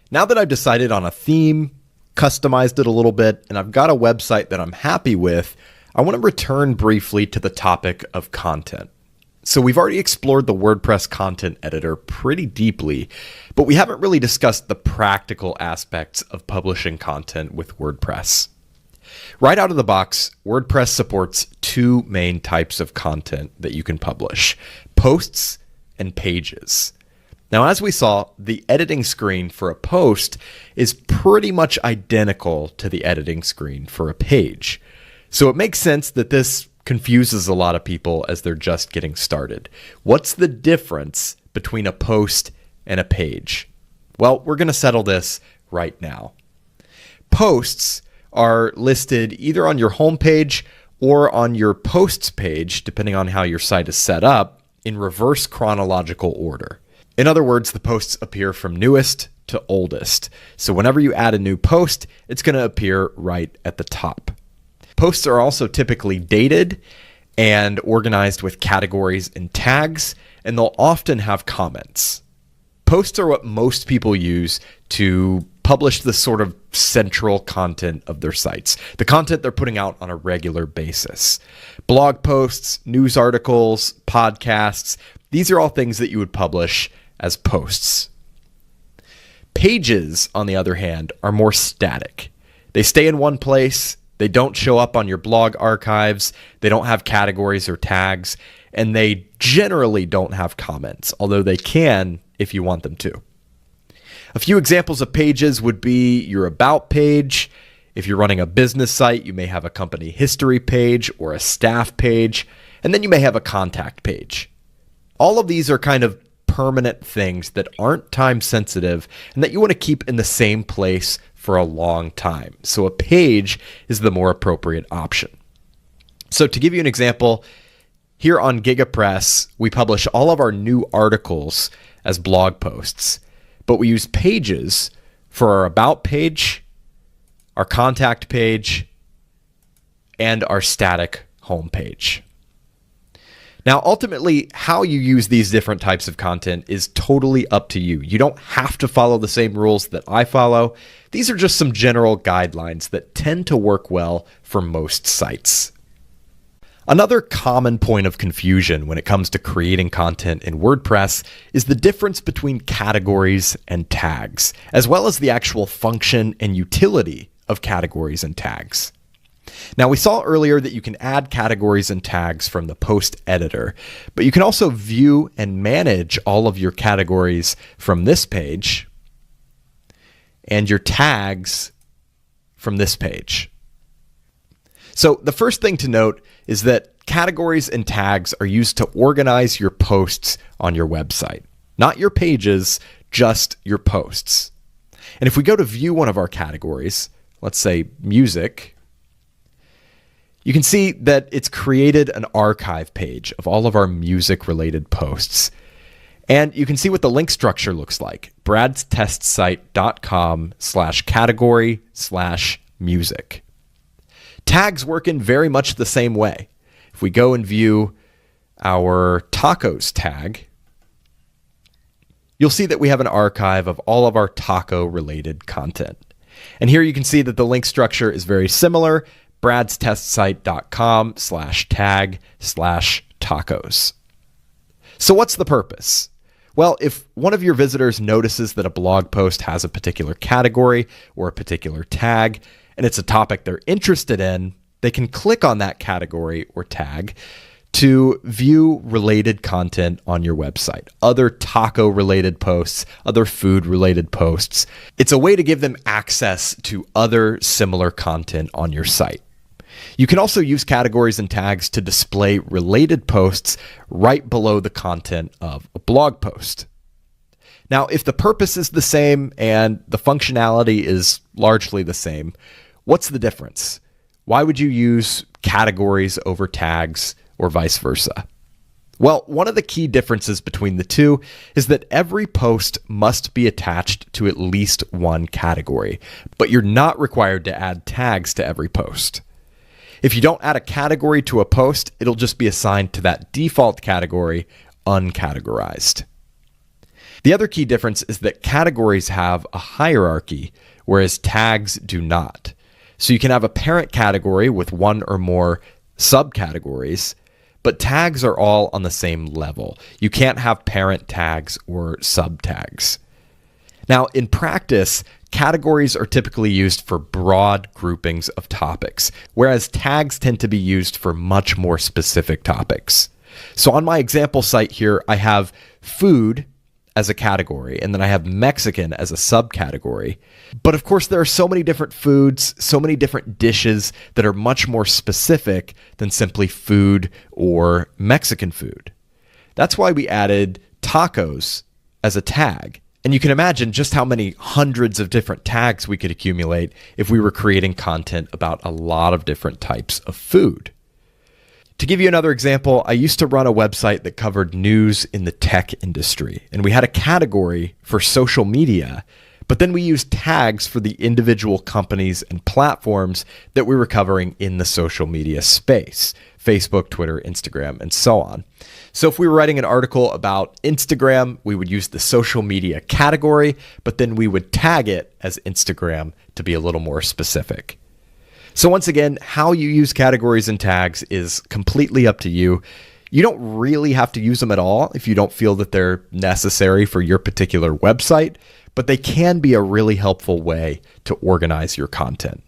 Now that I've decided on a theme, customized it a little bit, and I've got a website that I'm happy with, I want to return briefly to the topic of content. So we've already explored the WordPress content editor pretty deeply, but we haven't really discussed the practical aspects of publishing content with WordPress. Right out of the box, WordPress supports two main types of content that you can publish: posts and pages. Now, as we saw, the editing screen for a post is pretty much identical to the editing screen for a page. So it makes sense that this confuses a lot of people as they're just getting started. What's the difference between a post and a page? Well, we're going to settle this right now. Posts are listed either on your homepage or on your posts page, depending on how your site is set up, in reverse chronological order. In other words, the posts appear from newest to oldest. So whenever you add a new post, it's going to appear right at the top. Posts are also typically dated and organized with categories and tags, and they'll often have comments. Posts are what most people use to publish the sort of central content of their sites, the content they're putting out on a regular basis. Blog posts, news articles, podcasts, these are all things that you would publish as posts. Pages, on the other hand, are more static. They stay in one place. They don't show up on your blog archives, they don't have categories or tags, and they generally don't have comments, although they can if you want them to. A few examples of pages would be your About page. If you're running a business site, you may have a company history page or a staff page, and then you may have a contact page. All of these are kind of permanent things that aren't time sensitive and that you want to keep in the same place for a long time. So a page is the more appropriate option. So to give you an example, here on GigaPress, we publish all of our new articles as blog posts, but we use pages for our About page, our contact page, and our static home page. Now, ultimately, how you use these different types of content is totally up to you. You don't have to follow the same rules that I follow. These are just some general guidelines that tend to work well for most sites. Another common point of confusion when it comes to creating content in WordPress is the difference between categories and tags, as well as the actual function and utility of categories and tags. Now, we saw earlier that you can add categories and tags from the post editor, but you can also view and manage all of your categories from this page and your tags from this page. So the first thing to note is that categories and tags are used to organize your posts on your website, not your pages, just your posts. And if we go to view one of our categories, let's say music, you can see that it's created an archive page of all of our music-related posts. And you can see what the link structure looks like: bradstestsite.com/category/music. Tags work in very much the same way. If we go and view our tacos tag, you'll see that we have an archive of all of our taco-related content. And here you can see that the link structure is very similar: bradstestsite.com/tag/tacos. So what's the purpose? Well, if one of your visitors notices that a blog post has a particular category or a particular tag, and it's a topic they're interested in, they can click on that category or tag to view related content on your website, other taco-related posts, other food-related posts. It's a way to give them access to other similar content on your site. You can also use categories and tags to display related posts right below the content of a blog post. Now, if the purpose is the same and the functionality is largely the same, what's the difference? Why would you use categories over tags or vice versa? Well, one of the key differences between the two is that every post must be attached to at least one category, but you're not required to add tags to every post. If you don't add a category to a post, it'll just be assigned to that default category, uncategorized. The other key difference is that categories have a hierarchy, whereas tags do not. So you can have a parent category with one or more subcategories, but tags are all on the same level. You can't have parent tags or subtags. Now, in practice, categories are typically used for broad groupings of topics, whereas tags tend to be used for much more specific topics. So on my example site here, I have food as a category, and then I have Mexican as a subcategory. But of course, there are so many different foods, so many different dishes that are much more specific than simply food or Mexican food. That's why we added tacos as a tag. And you can imagine just how many hundreds of different tags we could accumulate if we were creating content about a lot of different types of food. To give you another example, I used to run a website that covered news in the tech industry, and we had a category for social media, but then we used tags for the individual companies and platforms that we were covering in the social media space: Facebook, Twitter, Instagram, and so on. So if we were writing an article about Instagram, we would use the social media category, but then we would tag it as Instagram to be a little more specific. So once again, how you use categories and tags is completely up to you. You don't really have to use them at all if you don't feel that they're necessary for your particular website, but they can be a really helpful way to organize your content.